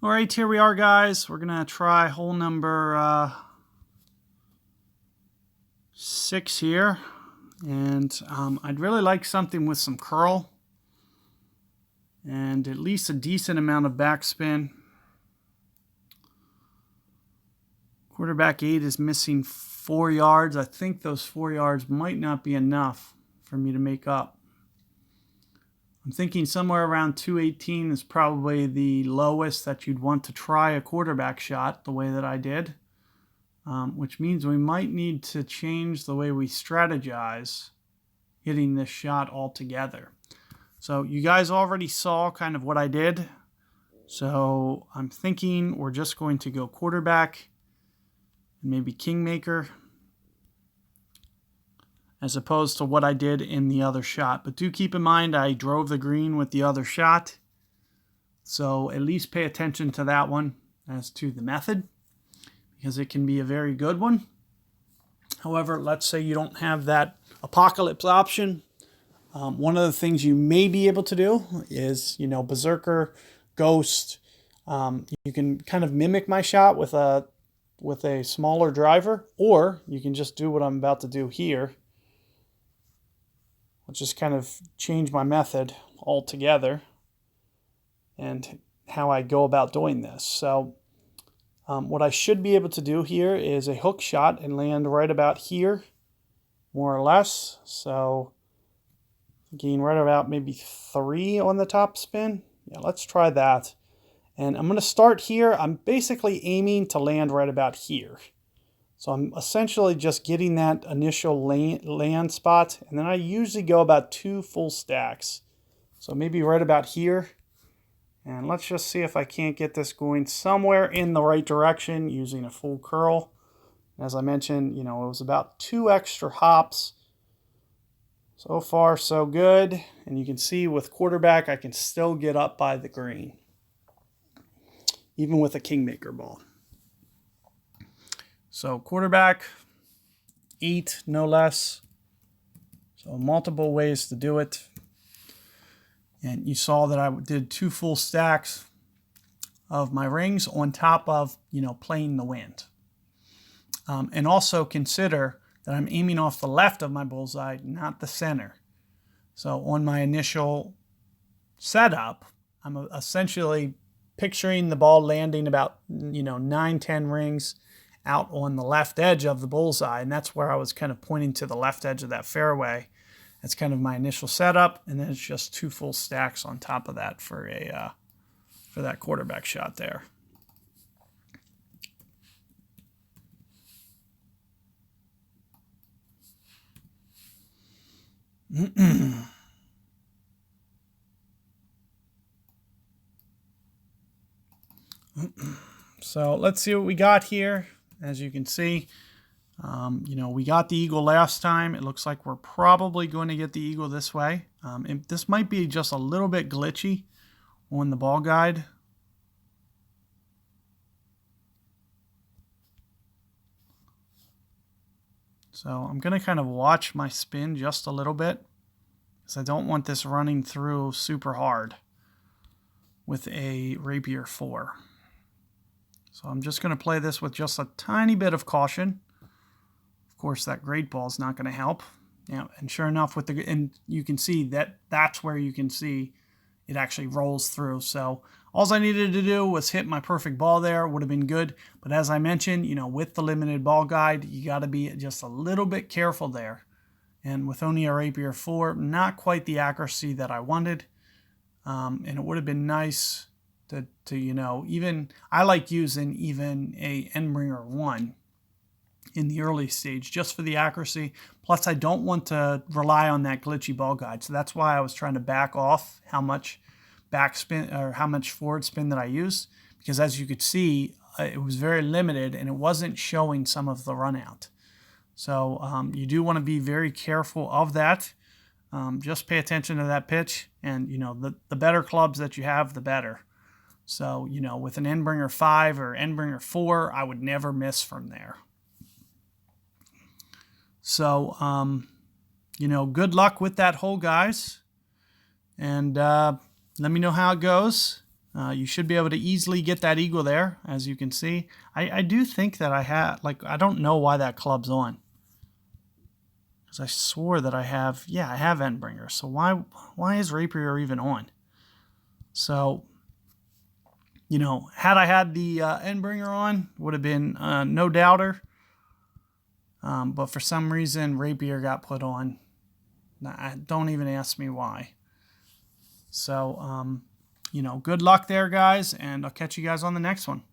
All right, here we are, guys. We're going to try hole number 6 here. And I'd really like something with some curl and at least a decent amount of backspin. Quarterback 8 is missing 4 yards. I think those 4 yards might not be enough for me to make up. I'm thinking somewhere around 218 is probably the lowest that you'd want to try a quarterback shot the way that I did, which means we might need to change the way we strategize hitting this shot altogether. So you guys already saw kind of what I did. So I'm thinking we're just going to go quarterback and maybe kingmaker, as opposed to what I did in the other shot. But do keep in mind I drove the green with the other shot. So at least pay attention to that one as to the method, because it can be a very good one. However, let's say you don't have that apocalypse option. One of the things you may be able to do is, berserker, ghost. You can kind of mimic my shot with a smaller driver, or you can just do what I'm about to do here. I'll just kind of change my method altogether and how I go about doing this. So what I should be able to do here is a hook shot and land right about here, more or less. So gain right about maybe 3 on the top spin. Yeah, let's try that. And I'm going to start here. I'm basically aiming to land right about here. So I'm essentially just getting that initial land spot, and then I usually go about 2 full stacks. So maybe right about here. And let's just see if I can't get this going somewhere in the right direction using a full curl. As I mentioned, it was about 2 extra hops. So far, so good. And you can see with quarterback, I can still get up by the green, even with a kingmaker ball. So quarterback, 8, no less. So multiple ways to do it. And you saw that I did 2 full stacks of my rings on top of, playing the wind. And also consider that I'm aiming off the left of my bullseye, not the center. So on my initial setup, I'm essentially picturing the ball landing about, 9, 10 rings out on the left edge of the bullseye, and that's where I was kind of pointing to the left edge of that fairway. That's kind of my initial setup, and then it's just 2 full stacks on top of that for that quarterback shot there. So let's see what we got here. As you can see, we got the eagle last time. It looks like we're probably going to get the eagle this way. This might be just a little bit glitchy on the ball guide. So I'm going to kind of watch my spin just a little bit, because I don't want this running through super hard with a Rapier 4. So I'm just going to play this with just a tiny bit of caution. Of course, that great ball is not going to help. Yeah, and sure enough, and you can see that's where you can see it actually rolls through. So all I needed to do was hit my perfect ball there. Would have been good. But as I mentioned, with the limited ball guide, you got to be just a little bit careful there. And with only a Rapier 4, not quite the accuracy that I wanted. And it would have been nice to even, I like using even a Endbringer 1 in the early stage just for the accuracy. Plus, I don't want to rely on that glitchy ball guide. So that's why I was trying to back off how much backspin or how much forward spin that I used, because as you could see, it was very limited and it wasn't showing some of the run out. So you do want to be very careful of that. Just pay attention to that pitch, and the better clubs that you have, the better. So with an Endbringer 5 or Endbringer 4, I would never miss from there. So good luck with that hole, guys, and let me know how it goes. You should be able to easily get that eagle there, as you can see. I do think that I had, like, I don't know why that club's on. Because I swore that I have, yeah, I have Endbringer. So why is Rapier even on? So, you know, had I had the Endbringer on, would have been no doubter. But for some reason, Rapier got put on. Don't even ask me why. So, you know, good luck there, guys, and I'll catch you guys on the next one.